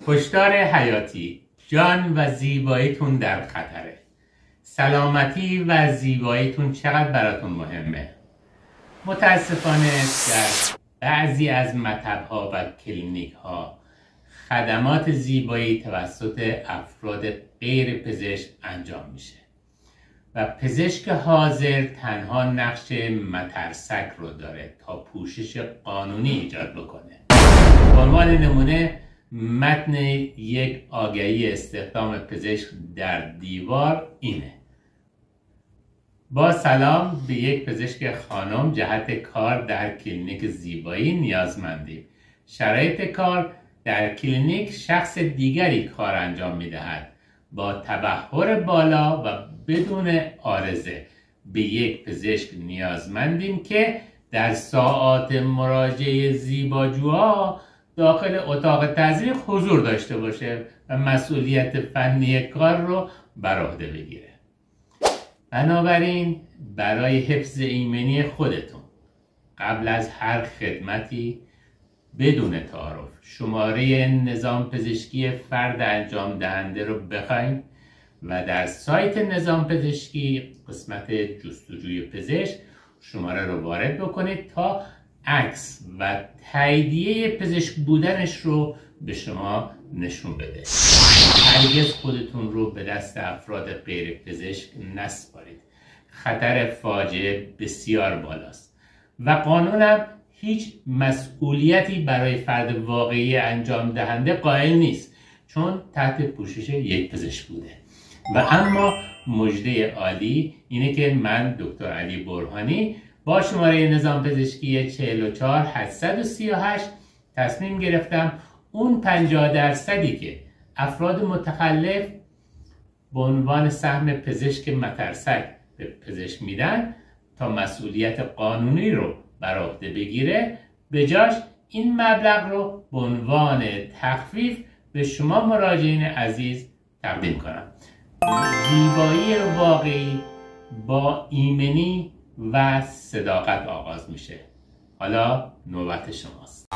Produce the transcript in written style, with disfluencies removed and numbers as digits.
هشدار حیاتی، جان و زیباییتون در خطره. سلامتی و زیباییتون چقدر براتون مهمه؟ متاسفانه در بعضی از مطب‌ها و کلینیک‌ها خدمات زیبایی توسط افراد غیر پزشک انجام میشه و پزشک حاضر تنها نقش مترسک رو داره تا پوشش قانونی ایجاد بکنه. به عنوان نمونه متن یک آگهی استخدام پزشک در دیوار اینه: با سلام به یک پزشک خانم جهت کار در کلینیک زیبایی نیازمندیم. شرایط کار: در کلینیک شخص دیگری کار انجام می‌دهد. با تبحر بالا و بدون عارضه به یک پزشک نیازمندیم که در ساعات مراجعه زیباجوها داخل اتاق تزریق حضور داشته باشه و مسئولیت فنی کار رو بر عهده بگیره. بنابراین برای حفظ ایمنی خودتون قبل از هر خدمتی بدون تعارف شماره نظام پزشکی فرد انجام دهنده رو بخواید و در سایت نظام پزشکی قسمت جستجوی پزشک شماره رو وارد بکنید تا عکس و تاییدیه پزشک بودنش رو به شما نشون بده. هرگز خودتون رو به دست افراد غیر پزشک نسپارید. خطر فاجعه بسیار بالاست و قانونم هیچ مسئولیتی برای فرد واقعی انجام دهنده قائل نیست، چون تحت پوشش یک پزشک بوده. و اما مژده عالی اینه که من دکتر علی برهانی با شماره نظام پزشکی 44838 تصمیم گرفتم اون 50% که افراد متخلف به عنوان سهم پزشک مترسک به پزشک میدن تا مسئولیت قانونی رو بر عهده بگیره، به جاش این مبلغ رو به عنوان تخفیف به شما مراجعین عزیز تقدیم کنم. زیبایی واقعی با ایمنی و صداقت آغاز میشه. حالا نوبت شماست.